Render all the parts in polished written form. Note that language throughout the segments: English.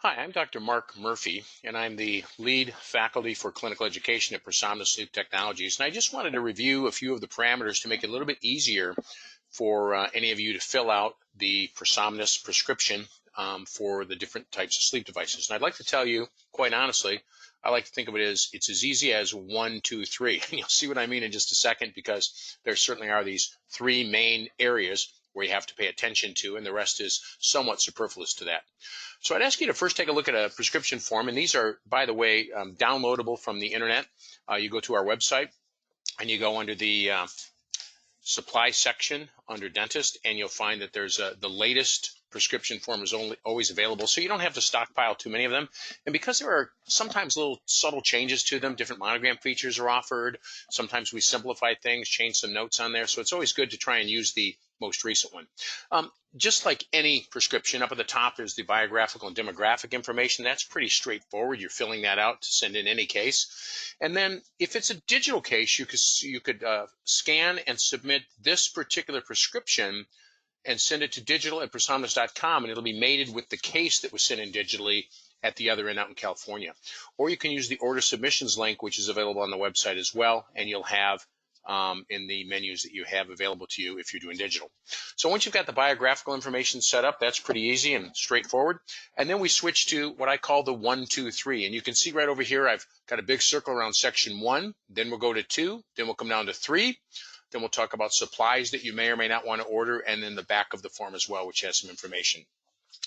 Hi, I'm Dr. Mark Murphy, and I'm the lead faculty for clinical education at ProSomnus Sleep Technologies. And I just wanted to review a few of the parameters to make it a little bit easier for any of you to fill out the ProSomnus prescription for the different types of sleep devices. And I'd like to tell you, quite honestly, I like to think of it as it's as easy as 1, 2, 3. And you'll see what I mean in just a second, because there certainly are these three main areas where you have to pay attention to, and the rest is somewhat superfluous to that. So I'd ask you to first take a look at a prescription form, and these are, by the way, downloadable from the internet. You go to our website, and you go under the supply section under dentist, and you'll find that there's the latest prescription form is always available, so you don't have to stockpile too many of them. And because there are sometimes little subtle changes to them, different monogram features are offered. Sometimes we simplify things, change some notes on there, so it's always good to try and use the most recent one. Just like any prescription, up at the top there's the biographical and demographic information. That's pretty straightforward. You're filling that out to send in any case. And then if it's a digital case, you could scan and submit this particular prescription and send it to digital@prosomnus.com, and it'll be mated with the case that was sent in digitally at the other end out in California. Or you can use the order submissions link, which is available on the website as well, and you'll have in the menus that you have available to you if you're doing digital. So once you've got the biographical information set up, that's pretty easy and straightforward. And then we switch to what I call the 1, 2, 3. And you can see right over here, I've got a big circle around section 1. Then we'll go to 2. Then we'll come down to 3. Then we'll talk about supplies that you may or may not want to order, and then the back of the form as well, which has some information.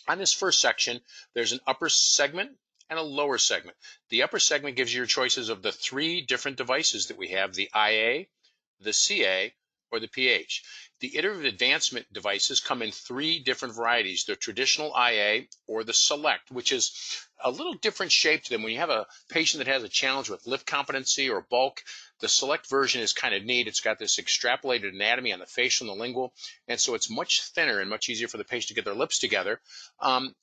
On this first section, there's an upper segment and a lower segment. The upper segment gives you your choices of the 3 different devices that we have: the IA, the CA, or the PH. The iterative advancement devices come in 3 different varieties: the traditional IA or the Select, which is a little different shape to them. When you have a patient that has a challenge with lift competency or bulk, the Select version is kind of neat. It's got this extrapolated anatomy on the facial and the lingual, and so it's much thinner and much easier for the patient to get their lips together.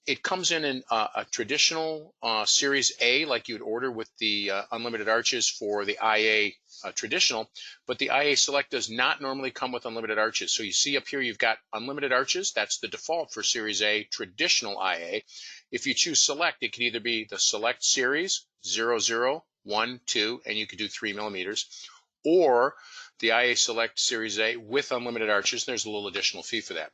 It comes in a traditional Series A, like you would order with the unlimited arches for the IA traditional, but the IA Select does not normally come with unlimited arches. So you see up here you've got unlimited arches. That's the default for Series A traditional IA. If you choose Select, it can either be the Select Series 00, 1, 2, and you could do 3 millimeters, or the IA Select Series A with unlimited arches. There's a little additional fee for that.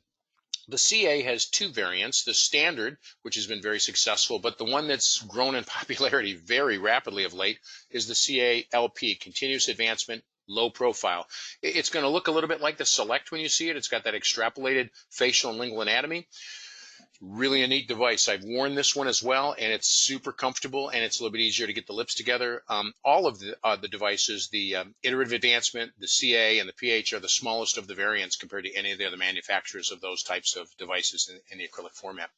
The CA has 2 variants: the standard, which has been very successful, but the one that's grown in popularity very rapidly of late is the CA LP, continuous advancement, low profile. It's going to look a little bit like the Select when you see it. It's got that extrapolated facial and lingual anatomy. Really a neat device. I've worn this one as well, and it's super comfortable, and it's a little bit easier to get the lips together. All of the devices, the iterative advancement, the CA, and the PH, are the smallest of the variants compared to any of the other manufacturers of those types of devices in the acrylic format.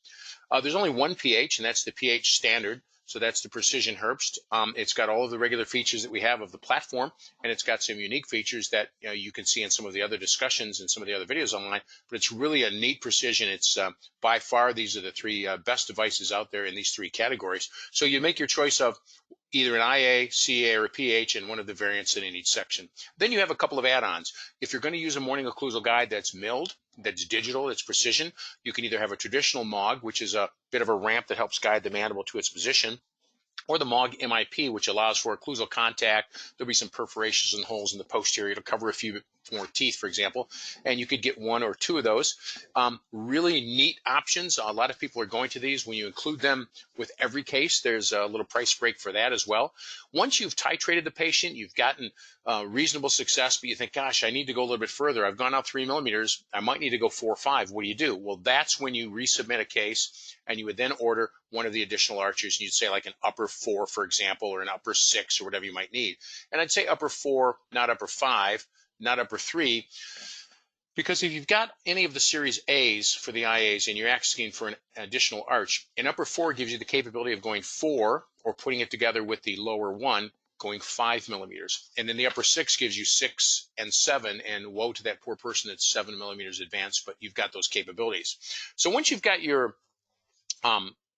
There's only one PH, and that's the PH standard. So that's the Precision Herbst. It's got all of the regular features that we have of the platform, and it's got some unique features that you can see in some of the other discussions and some of the other videos online. But it's really a neat precision. It's by far, these are the 3 best devices out there in these 3 categories. So you make your choice of either an IA, CA, or a PH, and one of the variants in each section. Then you have a couple of add-ons. If you're going to use a morning occlusal guide that's milled, that's digital, it's precision, you can either have a traditional MOG, which is a bit of a ramp that helps guide the mandible to its position, or the MOG MIP, which allows for occlusal contact. There'll be some perforations and holes in the posterior. It'll cover a few more teeth, for example, and you could get 1 or 2 of those. Really neat options. A lot of people are going to these. When you include them with every case, there's a little price break for that as well. Once you've titrated the patient, you've gotten reasonable success, but you think, gosh, I need to go a little bit further. I've gone out 3 millimeters. I might need to go 4 or 5. What do? Well, that's when you resubmit a case, and you would then order one of the additional arches. And you'd say like an upper 4, for example, or an upper 6, or whatever you might need. And I'd say upper 4, not upper 5, not upper 3, because if you've got any of the Series A's for the IAs and you're asking for an additional arch, an upper 4 gives you the capability of going 4, or putting it together with the lower 1, going 5 millimeters. And then the upper 6 gives you 6 and 7, and woe to that poor person that's 7 millimeters advanced, but you've got those capabilities. So once you've got your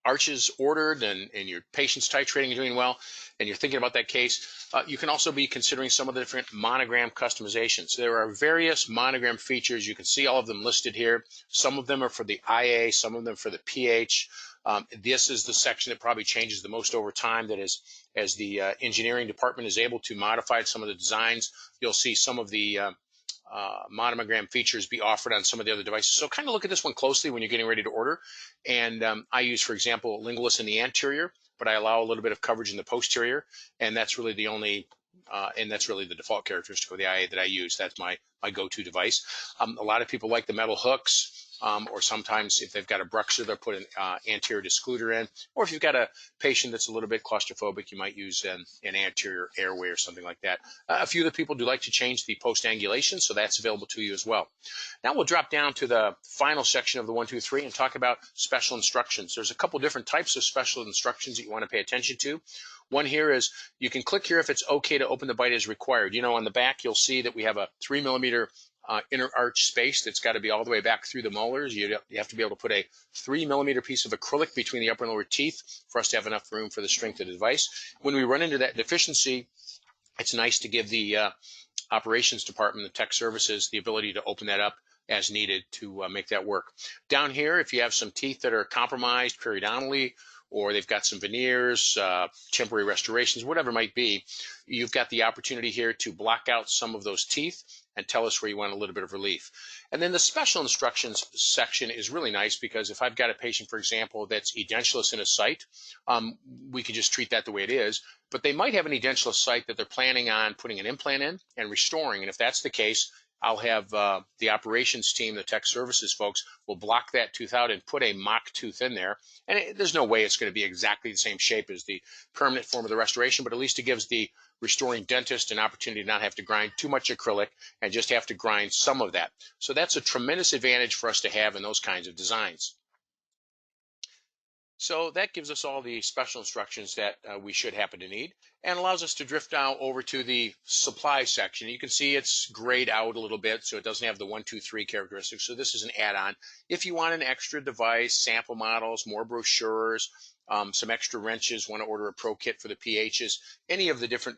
arches ordered and your patient's titrating and doing well, and you're thinking about that case, you can also be considering some of the different monogrammed customizations. There are various monogram features. You can see all of them listed here. Some of them are for the IA, some of them for the PH. This is the section that probably changes the most over time. That is, as the engineering department is able to modify some of the designs, you'll see some of the monogram features be offered on some of the other devices. So kind of look at this one closely when you're getting ready to order. And I use, for example, linguals in the anterior, but I allow a little bit of coverage in the posterior, and that's really the only and that's really the default characteristic of the IA that I use. That's my go-to device. A lot of people like the metal hooks, or sometimes if they've got a bruxer, they'll put an anterior discluder in. Or if you've got a patient that's a little bit claustrophobic, you might use an anterior airway or something like that. A few of the people do like to change the post-angulation, so that's available to you as well. Now we'll drop down to the final section of the 1, 2, 3 and talk about special instructions. There's a couple different types of special instructions that you want to pay attention to. One here is you can click here if it's okay to open the bite as required. You know, on the back, you'll see that we have a 3 millimeter inner arch space that's got to be all the way back through the molars. You have to be able to put a 3 millimeter piece of acrylic between the upper and lower teeth for us to have enough room for the strength of the device. When we run into that deficiency, it's nice to give the operations department, the tech services, the ability to open that up as needed to make that work. Down here, if you have some teeth that are compromised periodontally, or they've got some veneers, temporary restorations, whatever it might be, you've got the opportunity here to block out some of those teeth and tell us where you want a little bit of relief. And then the special instructions section is really nice because if I've got a patient, for example, that's edentulous in a site, we can just treat that the way it is. But they might have an edentulous site that they're planning on putting an implant in and restoring. And if that's the case, I'll have the operations team, the tech services folks, will block that tooth out and put a mock tooth in there. And there's no way it's going to be exactly the same shape as the permanent form of the restoration, but at least it gives the restoring dentist an opportunity to not have to grind too much acrylic and just have to grind some of that. So that's a tremendous advantage for us to have in those kinds of designs. So that gives us all the special instructions that we should happen to need, and allows us to drift now over to the supply section. You can see it's grayed out a little bit, so it doesn't have the 1, 2, 3 characteristics. So this is an add-on. If you want an extra device, sample models, more brochures, some extra wrenches, want to order a pro kit for the PHs, any of the different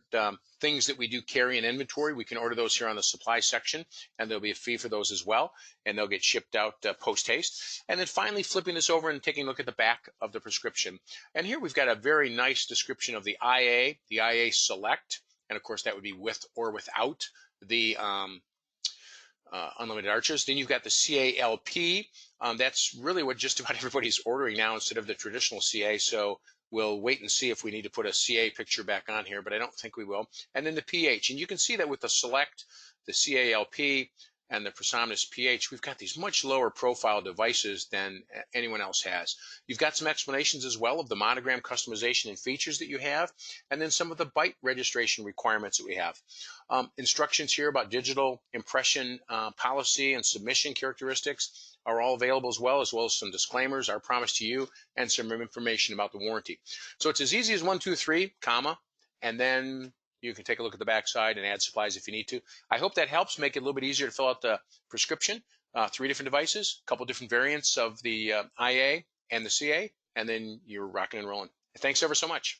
things that we do carry in inventory, we can order those here on the supply section, and there'll be a fee for those as well, and they'll get shipped out post-haste. And then finally flipping this over and taking a look at the back of the prescription. And here we've got a very nice description of the IA Select, and of course that would be with or without the unlimited arches. Then you've got the CALP. That's really what just about everybody's ordering now instead of the traditional CA. So we'll wait and see if we need to put a CA picture back on here, but I don't think we will. And then the PH. And you can see that with the Select, the CALP, and the ProSomnus PH, we've got these much lower profile devices than anyone else has. You've got some explanations as well of the monogram customization and features that you have, and then some of the bite registration requirements that we have. Instructions here about digital impression policy and submission characteristics are all available as well as some disclaimers, our promise to you, and some information about the warranty. So it's as easy as 1, 2, 3, comma, and then you can take a look at the back side and add supplies if you need to. I hope that helps make it a little bit easier to fill out the prescription. 3 different devices, a couple different variants of the IA and the CA, and then you're rocking and rolling. Thanks ever so much.